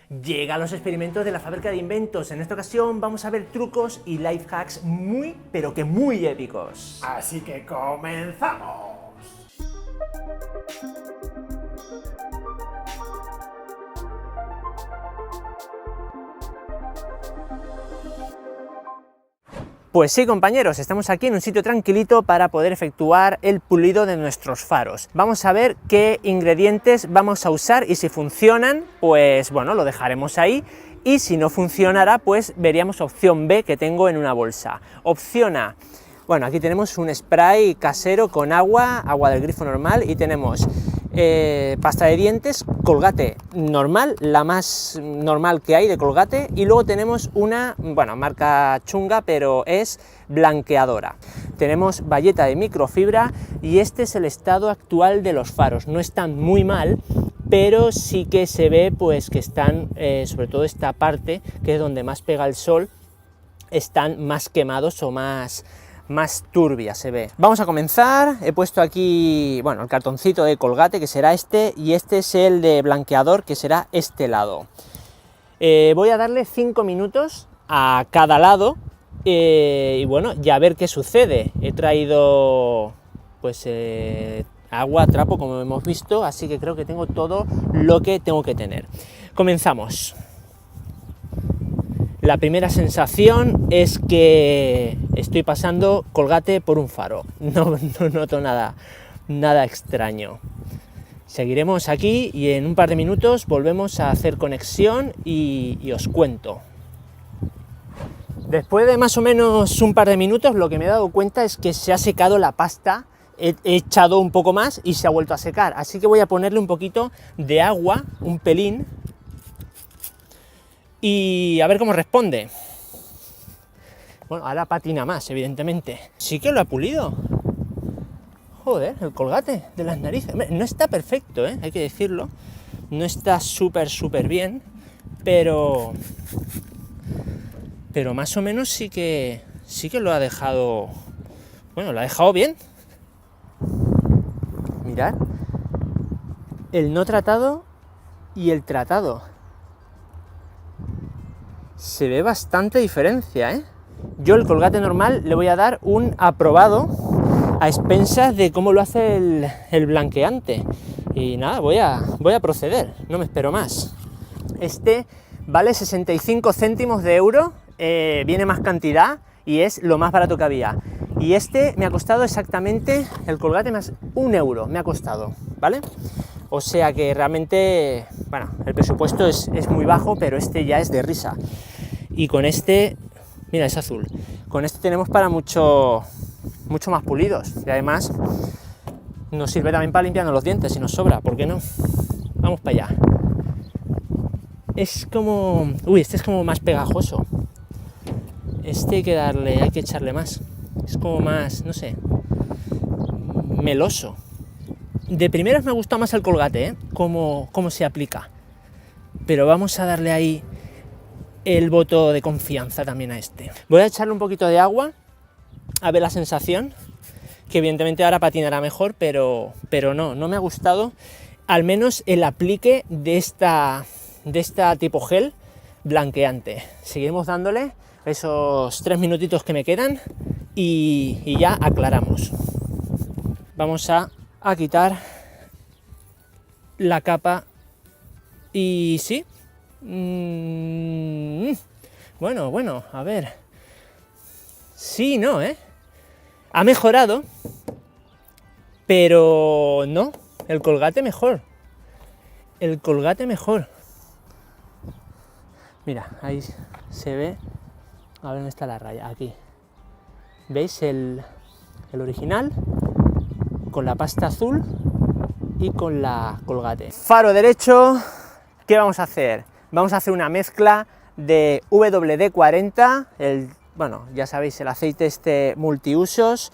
Llegan los experimentos de la fábrica de inventos. En esta ocasión vamos a ver trucos y life hacks muy, pero que muy épicos. Así que comenzamos. Pues sí, compañeros, estamos aquí en un sitio tranquilito para poder efectuar el pulido de nuestros faros. Vamos a ver qué ingredientes vamos a usar y si funcionan, pues bueno, lo dejaremos ahí, y si no funcionará, pues veríamos opción B que tengo en una bolsa. Opción A, bueno, aquí tenemos un spray casero con agua del grifo normal, y tenemos pasta de dientes, Colgate normal, la más normal que hay de Colgate, y luego tenemos una, bueno, marca chunga, pero es blanqueadora. Tenemos bayeta de microfibra, y este es el estado actual de los faros. No están muy mal, pero sí que se ve pues que están, sobre todo esta parte, que es donde más pega el sol, están más quemados o más turbia se ve. Vamos a comenzar. He puesto aquí, bueno, el cartoncito de Colgate, que será este, y este es el de blanqueador, que será este lado. Voy a darle 5 minutos a cada lado, y bueno, ya a ver qué sucede. He traído pues agua, trapo, como hemos visto, así que creo que tengo todo lo que tengo que tener. Comenzamos. La primera sensación es que estoy pasando Colgate por un faro. No noto nada extraño. Seguiremos aquí y en un par de minutos volvemos a hacer conexión y os cuento. Después de más o menos un par de minutos, lo que me he dado cuenta es que se ha secado la pasta. He echado un poco más y se ha vuelto a secar. Así que voy a ponerle un poquito de agua, un pelín, y a ver cómo responde. Bueno, ahora patina más, evidentemente. Sí que lo ha pulido. Joder, el Colgate de las narices. No está perfecto, hay que decirlo. No está súper bien, pero más o menos sí que lo ha dejado. Bueno, lo ha dejado bien. Mirad, el no tratado y el tratado. Se ve bastante diferencia, Yo el Colgate normal le voy a dar un aprobado a expensas de cómo lo hace el blanqueante. Y nada, voy a proceder, no me espero más. Este vale 65 céntimos de euro, viene más cantidad y es lo más barato que había. Y este me ha costado exactamente, el Colgate más 1 euro me ha costado, ¿vale? O sea que realmente, bueno, el presupuesto es muy bajo, pero este ya es de risa. Y con este, mira, es azul. Con este tenemos para mucho más pulidos. Y además nos sirve también para limpiarnos los dientes si nos sobra, ¿por qué no? Vamos para allá. Es como, este es como más pegajoso. Este hay que echarle más. Es como más, no sé, meloso. De primeras me ha gustado más el Colgate, cómo se aplica. Pero vamos a darle ahí el voto de confianza también a este. Voy a echarle un poquito de agua, a ver la sensación, que evidentemente ahora patinará mejor, pero no me ha gustado, al menos el aplique de esta tipo gel blanqueante. Seguimos dándole esos 3 minutitos que me quedan y ya aclaramos. Vamos a quitar la capa y sí, bueno, a ver, sí, no, ha mejorado, pero no, el Colgate mejor, mira, ahí se ve, a ver dónde está la raya, aquí, ¿veis el original? Con la pasta azul y con la Colgate. Faro derecho, ¿qué vamos a hacer? Vamos a hacer una mezcla de WD-40, bueno, ya sabéis, el aceite este multiusos,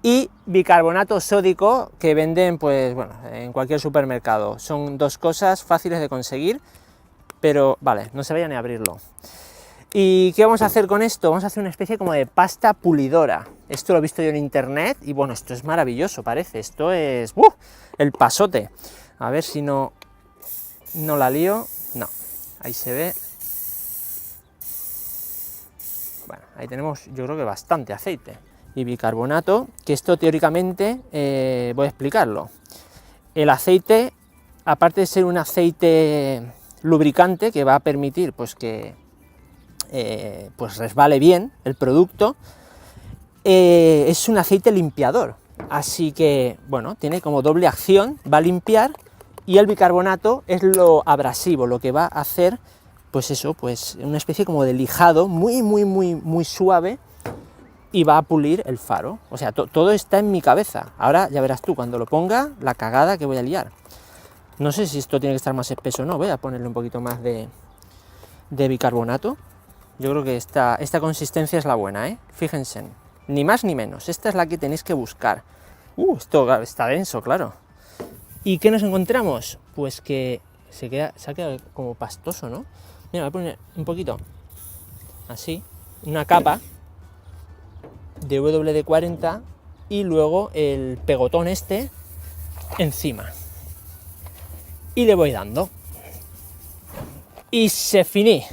y bicarbonato sódico que venden, pues bueno, en cualquier supermercado. Son dos cosas fáciles de conseguir, pero vale, no se vayan a abrirlo. ¿Y qué vamos a hacer con esto? Vamos a hacer una especie como de pasta pulidora. Esto lo he visto yo en internet y bueno, esto es maravilloso, parece. Esto es el pasote. A ver si no la lío. No. ahí se ve. Bueno, ahí tenemos yo creo que bastante aceite. Y bicarbonato, que esto teóricamente, voy a explicarlo. El aceite, aparte de ser un aceite lubricante que va a permitir pues que pues resbale bien el producto, es un aceite limpiador, así que bueno, tiene como doble acción, va a limpiar, y el bicarbonato es lo abrasivo, lo que va a hacer pues eso, pues una especie como de lijado muy suave, y va a pulir el faro. O sea, todo está en mi cabeza. Ahora ya verás tú, cuando lo ponga, la cagada que voy a liar. No sé si esto tiene que estar más espeso o no, voy a ponerle un poquito más de bicarbonato. Yo creo que esta consistencia es la buena, ¿eh? Fíjense, ni más ni menos, esta es la que tenéis que buscar. Esto está denso, claro. ¿Y qué nos encontramos? Pues que se ha quedado como pastoso, ¿no? Mira, voy a poner un poquito, así, una capa de WD-40 y luego el pegotón este encima. Y le voy dando. Y se finí.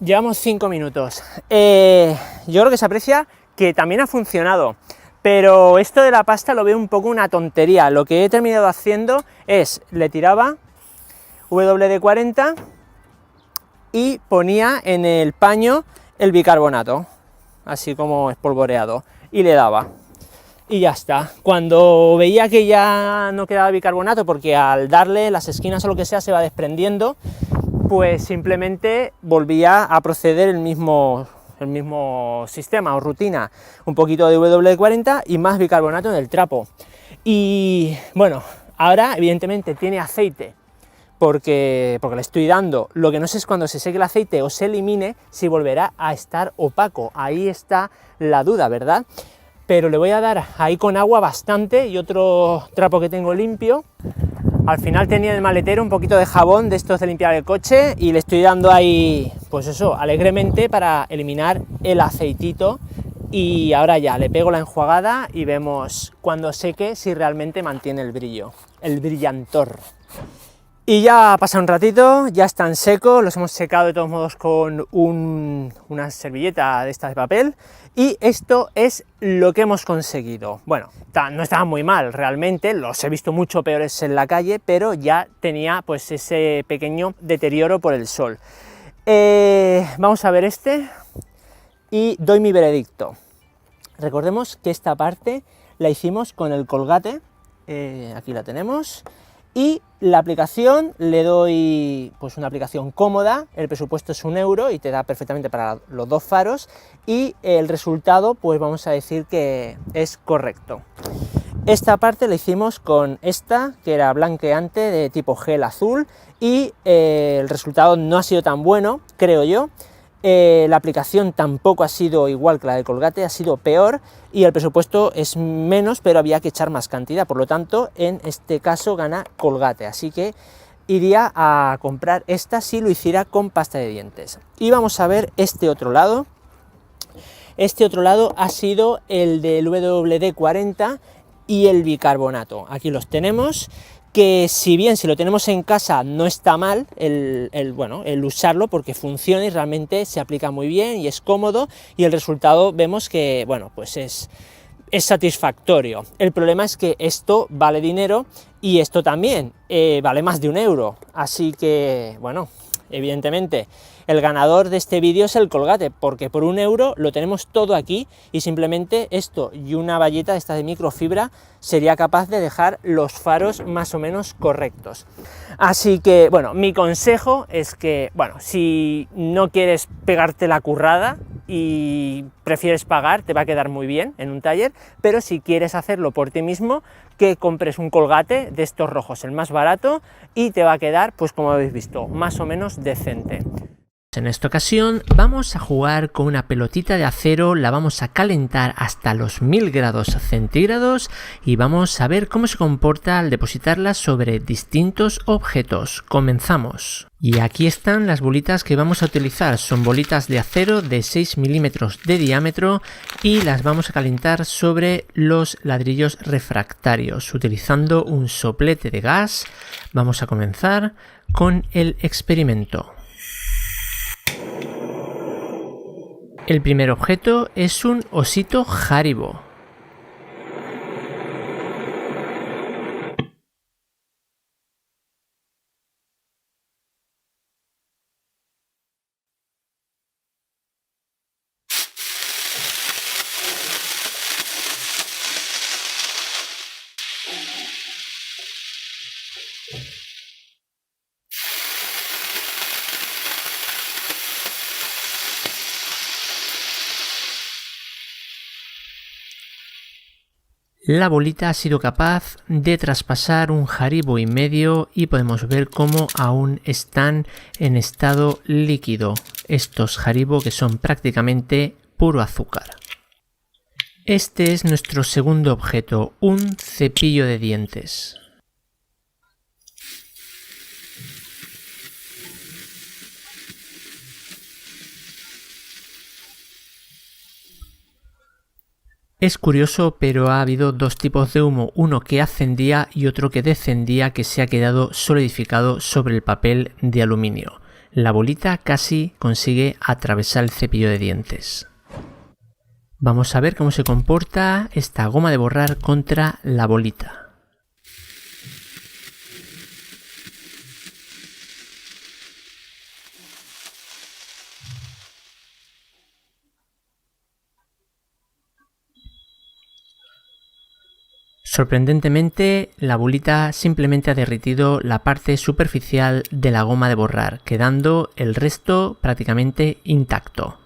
Llevamos 5 minutos. Yo creo que se aprecia que también ha funcionado, pero esto de la pasta lo veo un poco una tontería. Lo que he terminado haciendo es, le tiraba WD-40 y ponía en el paño el bicarbonato, así como espolvoreado, y le daba. Y ya está. Cuando veía que ya no quedaba bicarbonato, porque al darle las esquinas o lo que sea se va desprendiendo, pues simplemente volvía a proceder el mismo sistema o rutina, un poquito de WD-40 y más bicarbonato en el trapo. Y bueno, ahora evidentemente tiene aceite, porque le estoy dando. Lo que no sé es cuando se seque el aceite o se elimine, si volverá a estar opaco. Ahí está la duda, ¿verdad? Pero le voy a dar ahí con agua bastante, y otro trapo que tengo limpio. Al final tenía en el maletero un poquito de jabón de estos de limpiar el coche, y le estoy dando ahí, pues eso, alegremente, para eliminar el aceitito. Y ahora ya le pego la enjuagada y vemos cuando seque si realmente mantiene el brillo, el brillantor. Y ya ha pasado un ratito, ya están secos, los hemos secado de todos modos con una servilleta de estas de papel, y esto es lo que hemos conseguido. Bueno, no estaban muy mal realmente, los he visto mucho peores en la calle, pero ya tenía pues ese pequeño deterioro por el sol. Vamos a ver este y doy mi veredicto. Recordemos que esta parte la hicimos con el Colgate, aquí la tenemos. Y la aplicación, le doy pues una aplicación cómoda, el presupuesto es 1 euro y te da perfectamente para los 2 faros, y el resultado pues vamos a decir que es correcto. Esta parte la hicimos con esta, que era blanqueante de tipo gel azul, y el resultado no ha sido tan bueno, creo yo. La aplicación tampoco ha sido igual que la de Colgate, ha sido peor, y el presupuesto es menos, pero había que echar más cantidad, por lo tanto en este caso gana Colgate, así que iría a comprar esta si lo hiciera con pasta de dientes. Y vamos a ver este otro lado. Este otro lado ha sido el del WD-40 y el bicarbonato. Aquí los tenemos, que si bien si lo tenemos en casa no está mal el usarlo, porque funciona y realmente se aplica muy bien y es cómodo, y el resultado vemos que, bueno, pues es satisfactorio. El problema es que esto vale dinero, y esto también vale más de 1 euro, así que, bueno, evidentemente el ganador de este vídeo es el Colgate, porque por 1 euro lo tenemos todo aquí, y simplemente esto y una bayeta esta de microfibra sería capaz de dejar los faros más o menos correctos. Así que, bueno, mi consejo es que, bueno, si no quieres pegarte la currada y prefieres pagar, te va a quedar muy bien en un taller, pero si quieres hacerlo por ti mismo, que compres un Colgate de estos rojos, el más barato, y te va a quedar, pues como habéis visto, más o menos decente. En esta ocasión vamos a jugar con una pelotita de acero, la vamos a calentar hasta los 1000 grados centígrados y vamos a ver cómo se comporta al depositarla sobre distintos objetos. Comenzamos. Y aquí están las bolitas que vamos a utilizar. Son bolitas de acero de 6 milímetros de diámetro y las vamos a calentar sobre los ladrillos refractarios utilizando un soplete de gas. Vamos a comenzar con el experimento. El primer objeto es un osito Haribo. La bolita ha sido capaz de traspasar un Haribo y medio y podemos ver cómo aún están en estado líquido estos Haribo, que son prácticamente puro azúcar. Este es nuestro segundo objeto, un cepillo de dientes. Es curioso, pero ha habido dos tipos de humo, uno que ascendía y otro que descendía, que se ha quedado solidificado sobre el papel de aluminio. La bolita casi consigue atravesar el cepillo de dientes. Vamos a ver cómo se comporta esta goma de borrar contra la bolita. Sorprendentemente, la bolita simplemente ha derretido la parte superficial de la goma de borrar, quedando el resto prácticamente intacto.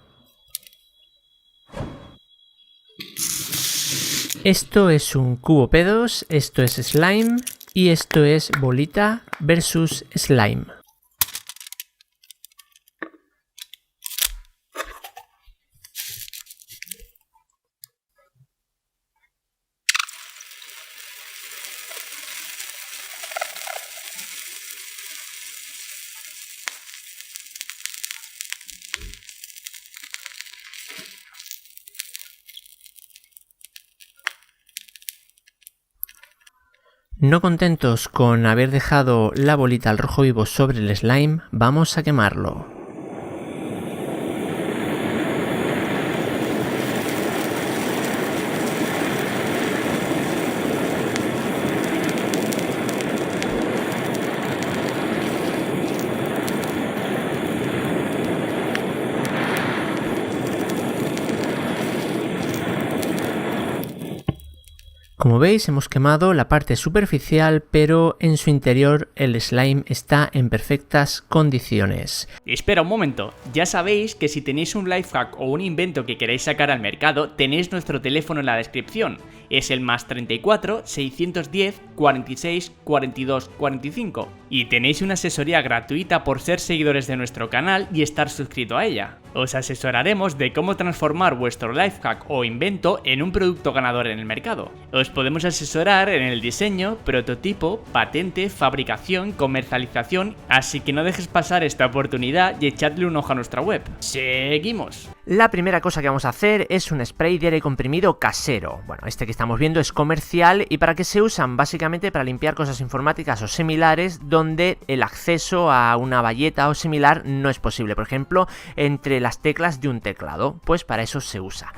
Esto es un cubo P2, esto es slime y esto es bolita versus slime. No contentos con haber dejado la bolita al rojo vivo sobre el slime, vamos a quemarlo. Como veis, hemos quemado la parte superficial, pero en su interior el slime está en perfectas condiciones. Espera un momento, ya sabéis que si tenéis un lifehack o un invento que queréis sacar al mercado, tenéis nuestro teléfono en la descripción. Es el +34 610 46 42 45. Y tenéis una asesoría gratuita por ser seguidores de nuestro canal y estar suscrito a ella. Os asesoraremos de cómo transformar vuestro lifehack o invento en un producto ganador en el mercado. Os podemos asesorar en el diseño, prototipo, patente, fabricación, comercialización, así que no dejes pasar esta oportunidad y echadle un ojo a nuestra web. ¡Seguimos! La primera cosa que vamos a hacer es un spray de aire comprimido casero. Bueno, este que estamos viendo es comercial y para qué se usan básicamente para limpiar cosas informáticas o similares donde el acceso a una bayeta o similar no es posible, por ejemplo, entre las teclas de un teclado, pues para eso se usa.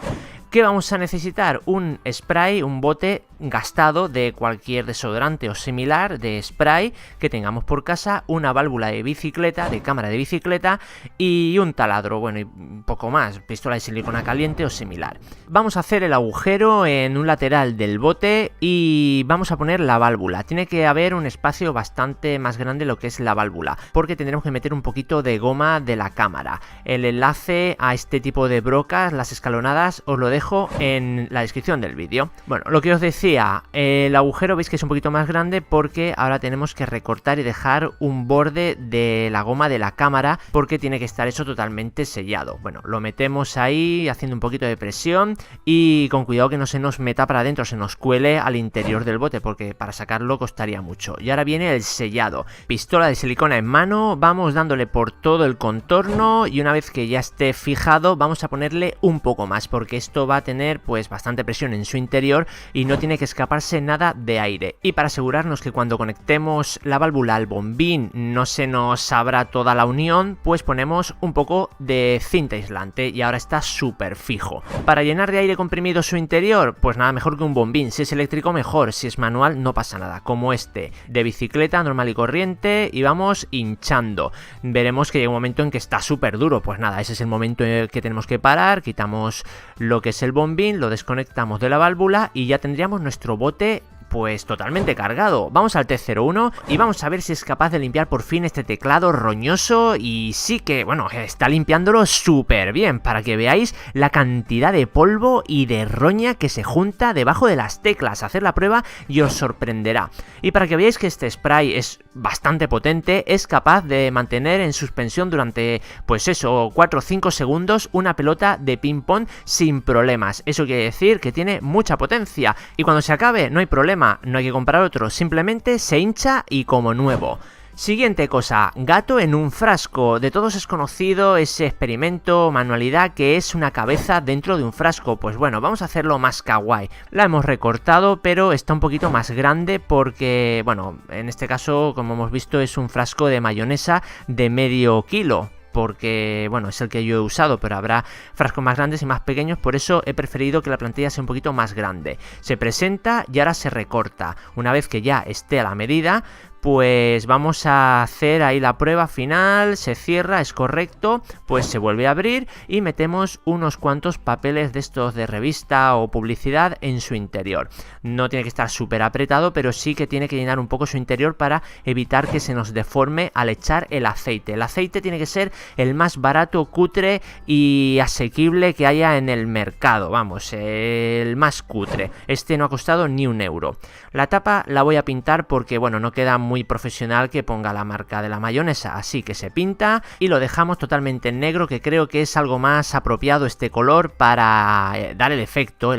¿Qué vamos a necesitar? Un spray, un bote gastado de cualquier desodorante o similar de spray que tengamos por casa, una válvula de bicicleta, de cámara de bicicleta y un taladro, bueno, y un poco más, pistola de silicona caliente o similar. Vamos a hacer el agujero en un lateral del bote y vamos a poner la válvula. Tiene que haber un espacio bastante más grande lo que es la válvula, porque tendremos que meter un poquito de goma de la cámara. El enlace a este tipo de brocas, las escalonadas, os lo dejo en la descripción del vídeo. Bueno, lo que os decía, lía. El agujero veis que es un poquito más grande porque ahora tenemos que recortar y dejar un borde de la goma de la cámara porque tiene que estar eso totalmente sellado. Bueno, lo metemos ahí haciendo un poquito de presión y con cuidado que no se nos meta para adentro, se nos cuele al interior del bote porque para sacarlo costaría mucho. Y ahora viene el sellado. Pistola de silicona en mano, vamos dándole por todo el contorno y una vez que ya esté fijado vamos a ponerle un poco más porque esto va a tener pues bastante presión en su interior y no tiene que escaparse nada de aire. Y para asegurarnos que cuando conectemos la válvula al bombín no se nos abra toda la unión, pues ponemos un poco de cinta aislante y ahora está súper fijo. Para llenar de aire comprimido su interior, pues nada mejor que un bombín. Si es eléctrico mejor, si es manual no pasa nada, como este de bicicleta normal y corriente, y vamos hinchando. Veremos que llega un momento en que está súper duro, pues nada, ese es el momento en el que tenemos que parar, quitamos lo que es el bombín, lo desconectamos de la válvula y ya tendríamos nuestro bote pues totalmente cargado. Vamos al T01 y vamos a ver si es capaz de limpiar por fin este teclado roñoso, y sí que, bueno, está limpiándolo súper bien para que veáis la cantidad de polvo y de roña que se junta debajo de las teclas. Haced la prueba y os sorprenderá. Y para que veáis que este spray es bastante potente, es capaz de mantener en suspensión durante, pues eso, 4 o 5 segundos una pelota de ping pong sin problemas. Eso quiere decir que tiene mucha potencia y cuando se acabe no hay problema. No hay que comprar otro, simplemente se hincha y como nuevo. Siguiente cosa, gato en un frasco. De todos es conocido ese experimento, manualidad que es una cabeza dentro de un frasco. Pues bueno, vamos a hacerlo más kawaii. La hemos recortado, pero está un poquito más grande porque, bueno, en este caso, como hemos visto, es un frasco de mayonesa de medio kilo. Porque, bueno, es el que yo he usado, pero habrá frascos más grandes y más pequeños, por eso he preferido que la plantilla sea un poquito más grande. Se presenta y ahora se recorta. Una vez que ya esté a la medida, pues vamos a hacer ahí la prueba final, se cierra, es correcto, pues se vuelve a abrir y metemos unos cuantos papeles de estos de revista o publicidad en su interior. No tiene que estar súper apretado, pero sí que tiene que llenar un poco su interior para evitar que se nos deforme al echar el aceite. El aceite tiene que ser el más barato, cutre y asequible que haya en el mercado, vamos, el más cutre. Este no ha costado ni un euro. La tapa la voy a pintar porque, bueno, no queda muy profesional que ponga la marca de la mayonesa, así que se pinta y lo dejamos totalmente en negro, que creo que es algo más apropiado este color para dar el efecto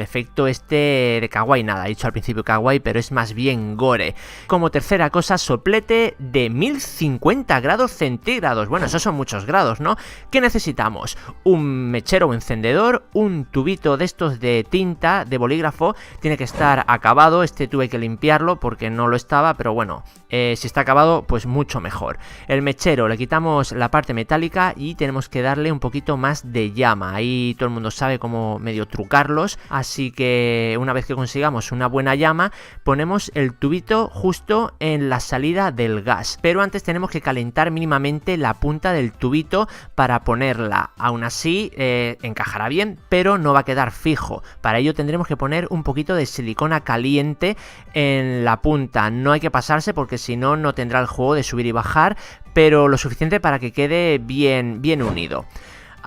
este de kawaii. Nada, he dicho al principio kawaii, pero es más bien gore. Como tercera cosa, soplete de 1050 grados centígrados. Bueno, esos son muchos grados, ¿no? ¿Qué necesitamos? Un mechero o encendedor, un tubito de estos de tinta, de bolígrafo, tiene que estar acabado. Este tuve que limpiarlo porque no lo estaba, pero bueno, si está acabado, pues mucho mejor. El mechero, le quitamos la parte metálica y tenemos que darle un poquito más de llama. Ahí todo el mundo sabe cómo medio trucarlos, así que una vez que consigamos una buena llama, ponemos el tubito justo en la salida del gas. Pero antes tenemos que calentar mínimamente la punta del tubito para ponerla. Aún así, encajará bien, pero no va a quedar fijo. Para ello tendremos que poner un poquito de silicona caliente en la punta. No hay que pasarse porque si no, no tendrá el juego de subir y bajar, pero lo suficiente para que quede bien unido.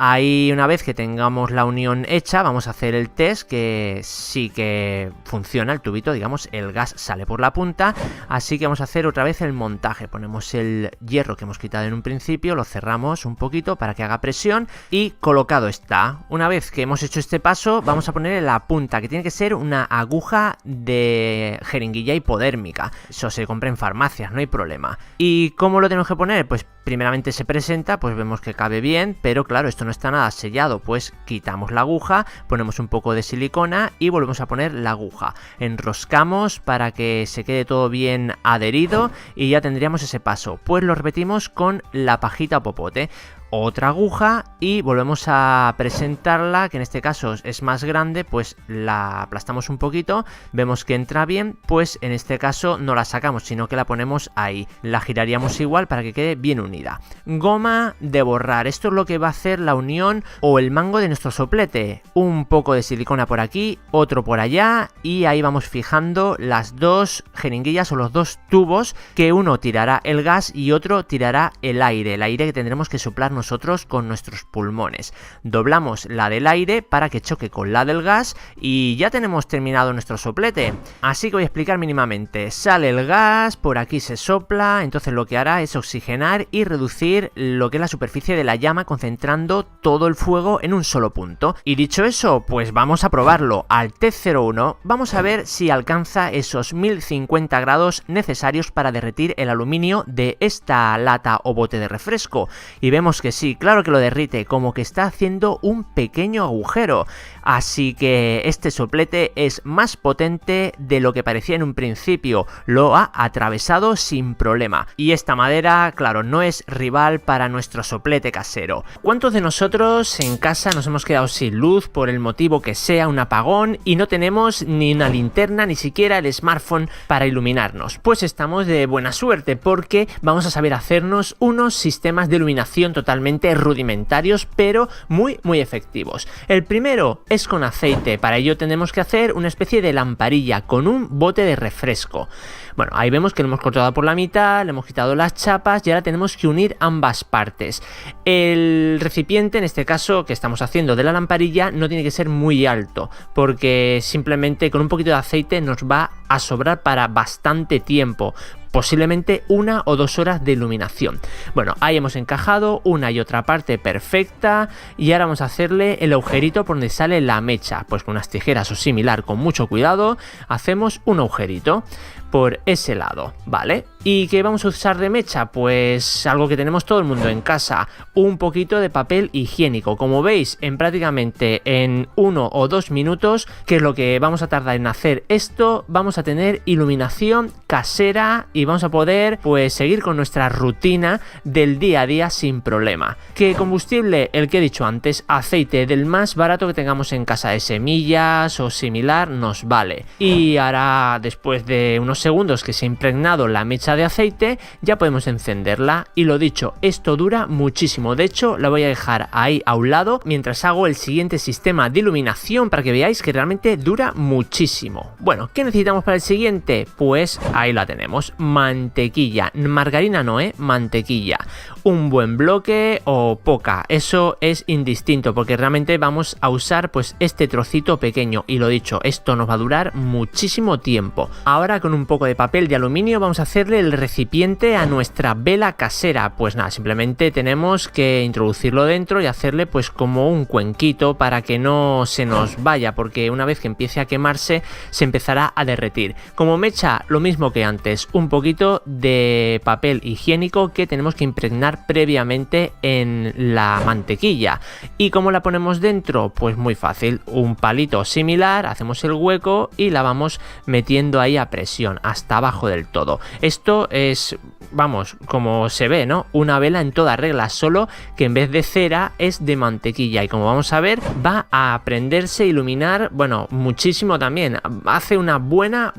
Ahí, una vez que tengamos la unión hecha, vamos a hacer el test, que sí que funciona el tubito, digamos, el gas sale por la punta, así que vamos a hacer otra vez el montaje. Ponemos el hierro que hemos quitado en un principio, lo cerramos un poquito para que haga presión y colocado está. Una vez que hemos hecho este paso, vamos a poner la punta, que tiene que ser una aguja de jeringuilla hipodérmica. Eso se compra en farmacias, no hay problema. ¿Y cómo lo tenemos que poner? Pues primeramente se presenta, pues vemos que cabe bien, pero claro, esto no está nada sellado, pues quitamos la aguja, ponemos un poco de silicona y volvemos a poner la aguja. Enroscamos para que se quede todo bien adherido y ya tendríamos ese paso. Pues lo repetimos con la pajita o popote. Otra aguja y volvemos a presentarla, que en este caso es más grande, pues la aplastamos un poquito, vemos que entra bien, pues en este caso no la sacamos, sino que la ponemos ahí, la giraríamos igual para que quede bien unida. Goma de borrar, esto es lo que va a hacer la unión o el mango de nuestro soplete. Un poco de silicona por aquí, otro por allá, y ahí vamos fijando las dos jeringuillas o los dos tubos, que uno tirará el gas y otro tirará el aire que tendremos que soplar nosotros con nuestros pulmones. Doblamos la del aire para que choque con la del gas y ya tenemos terminado nuestro soplete. Así que voy a explicar mínimamente. Sale el gas, por aquí se sopla, entonces lo que hará es oxigenar y reducir lo que es la superficie de la llama, concentrando todo el fuego en un solo punto. Y dicho eso, pues vamos a probarlo. Al T01 vamos a ver si alcanza esos 1050 grados necesarios para derretir el aluminio de esta lata o bote de refresco. Y vemos que sí, claro que lo derrite, como que está haciendo un pequeño agujero. Así que este soplete es más potente de lo que parecía en un principio, lo ha atravesado sin problema. Y esta madera, claro, no es rival para nuestro soplete casero. ¿Cuántos de nosotros en casa nos hemos quedado sin luz por el motivo que sea, un apagón, y no tenemos ni una linterna, ni siquiera el smartphone para iluminarnos? Pues estamos de buena suerte, porque vamos a saber hacernos unos sistemas de iluminación totalmente rudimentarios, pero muy efectivos. El primero es con aceite. Para ello tenemos que hacer una especie de lamparilla con un bote de refresco. Bueno, ahí vemos que lo hemos cortado por la mitad, le hemos quitado las chapas y ahora tenemos que unir ambas partes. El recipiente, en este caso que estamos haciendo de la lamparilla, no tiene que ser muy alto, porque simplemente con un poquito de aceite nos va a sobrar para bastante tiempo. Posiblemente 1 o 2 horas de iluminación. Bueno, ahí hemos encajado una y otra parte perfecta y ahora vamos a hacerle el agujerito por donde sale la mecha. Pues con unas tijeras o similar, con mucho cuidado, hacemos un agujerito por ese lado, ¿vale? ¿Y qué vamos a usar de mecha? Pues algo que tenemos todo el mundo en casa, un poquito de papel higiénico. Como veis, prácticamente en 1 o 2 minutos, que es lo que vamos a tardar en hacer esto, vamos a tener iluminación casera y vamos a poder pues seguir con nuestra rutina del día a día sin problema. ¿Qué combustible? El que he dicho antes, aceite del más barato que tengamos en casa, de semillas o similar, nos vale. Y ahora, después de unos segundos que se ha impregnado la mecha de aceite, ya podemos encenderla. Y lo dicho, esto dura muchísimo. De hecho, la voy a dejar ahí a un lado mientras hago el siguiente sistema de iluminación para que veáis que realmente dura muchísimo. Bueno, ¿qué necesitamos para el siguiente? Pues ahí la tenemos, mantequilla, margarina no, mantequilla. Un buen bloque o poca, eso es indistinto, porque realmente vamos a usar pues este trocito pequeño. Y lo dicho, esto nos va a durar muchísimo tiempo. Ahora, con un poco de papel de aluminio vamos a hacerle el recipiente a nuestra vela casera. Pues nada, simplemente tenemos que introducirlo dentro y hacerle pues como un cuenquito para que no se nos vaya, porque una vez que empiece a quemarse se empezará a derretir. Como mecha, lo mismo que antes, un poquito de papel higiénico que tenemos que impregnar previamente en la mantequilla. ¿Y cómo la ponemos dentro? Pues muy fácil, un palito similar, hacemos el hueco y la vamos metiendo ahí a presión hasta abajo del todo. Esto es, vamos, como se ve, ¿no? Una vela en toda regla, solo que en vez de cera es de mantequilla, y como vamos a ver, va a prenderse, iluminar, bueno, muchísimo también. Hace una buena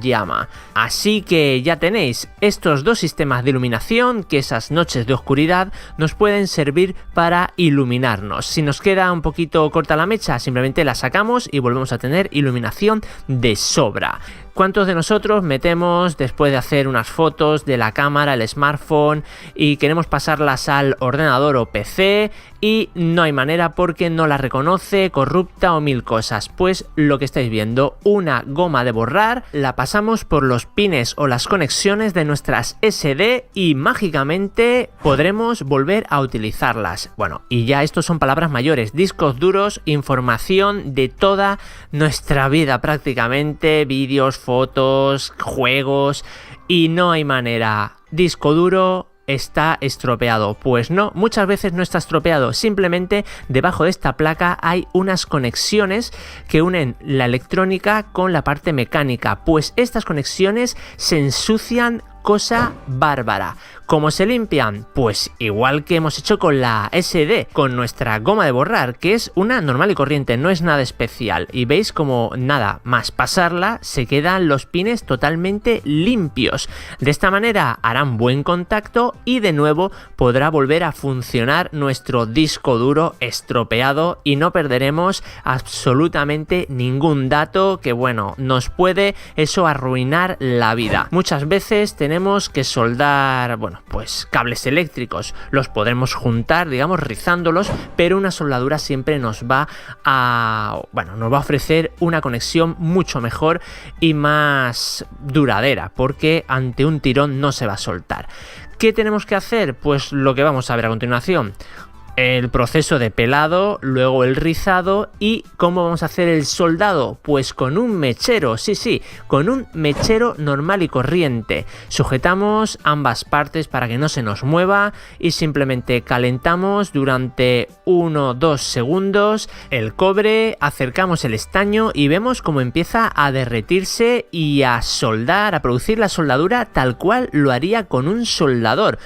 llama. Así que ya tenéis estos dos sistemas de iluminación que esas noches de oscuridad nos pueden servir para iluminarnos. Si nos queda un poquito corta la mecha, simplemente la sacamos y volvemos a tener iluminación de sobra. ¿Cuántos de nosotros metemos, después de hacer unas fotos de la cámara, el smartphone, y queremos pasarlas al ordenador o PC y no hay manera porque no la reconoce, corrupta o mil cosas? Pues lo que estáis viendo, una goma de borrar, la pasamos por los pines o las conexiones de nuestras SD y mágicamente podremos volver a utilizarlas. Bueno, y ya estos son palabras mayores, discos duros, información de toda nuestra vida prácticamente, vídeos, fotos, juegos, y no hay manera. Disco duro está estropeado. Pues no, muchas veces no está estropeado, simplemente debajo de esta placa hay unas conexiones que unen la electrónica con la parte mecánica. Pues estas conexiones se ensucian cosa bárbara. ¿Cómo se limpian? Pues igual que hemos hecho con la SD, con nuestra goma de borrar, que es una normal y corriente, no es nada especial. Y veis como nada más pasarla se quedan los pines totalmente limpios. De esta manera harán buen contacto y de nuevo podrá volver a funcionar nuestro disco duro estropeado y no perderemos absolutamente ningún dato que, bueno, nos puede eso arruinar la vida. Muchas veces tenemos que soldar, bueno, bueno, pues cables eléctricos. Los podremos juntar, digamos, rizándolos, pero una soldadura siempre nos va a ofrecer una conexión mucho mejor y más duradera, porque ante un tirón no se va a soltar. ¿Qué tenemos que hacer? Pues lo que vamos a ver a continuación. El proceso de pelado, luego el rizado y cómo vamos a hacer el soldado, pues con un mechero, sí, con un mechero normal y corriente. Sujetamos ambas partes para que no se nos mueva y simplemente calentamos durante 1-2 segundos el cobre, acercamos el estaño y vemos cómo empieza a derretirse y a soldar, a producir la soldadura tal cual lo haría con un soldador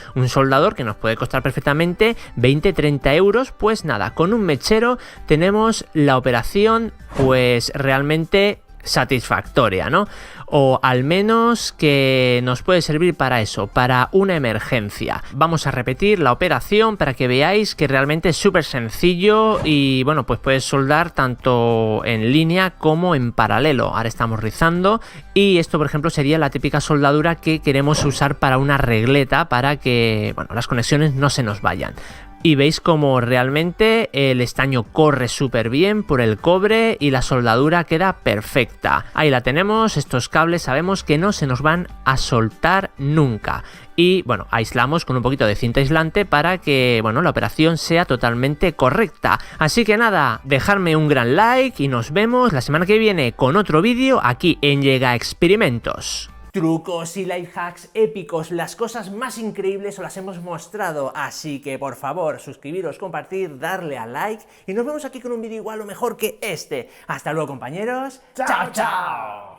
que nos puede costar perfectamente 20-30 euros. Pues nada, con un mechero tenemos la operación pues realmente satisfactoria, ¿no? O al menos que nos puede servir para eso, para una emergencia. Vamos a repetir la operación para que veáis que realmente es súper sencillo y bueno, pues puedes soldar tanto en línea como en paralelo. Ahora estamos rizando y esto, por ejemplo, sería la típica soldadura que queremos usar para una regleta para que, bueno, las conexiones no se nos vayan. Y veis como realmente el estaño corre súper bien por el cobre y la soldadura queda perfecta. Ahí la tenemos, estos cables sabemos que no se nos van a soltar nunca. Y bueno, aislamos con un poquito de cinta aislante para que, bueno, la operación sea totalmente correcta. Así que nada, dejadme un gran like y nos vemos la semana que viene con otro vídeo aquí en Llega Experimentos. Trucos y life hacks épicos, las cosas más increíbles os las hemos mostrado, así que por favor suscribiros, compartir, darle a like y nos vemos aquí con un vídeo igual o mejor que este. Hasta luego compañeros, ¡chao, chao!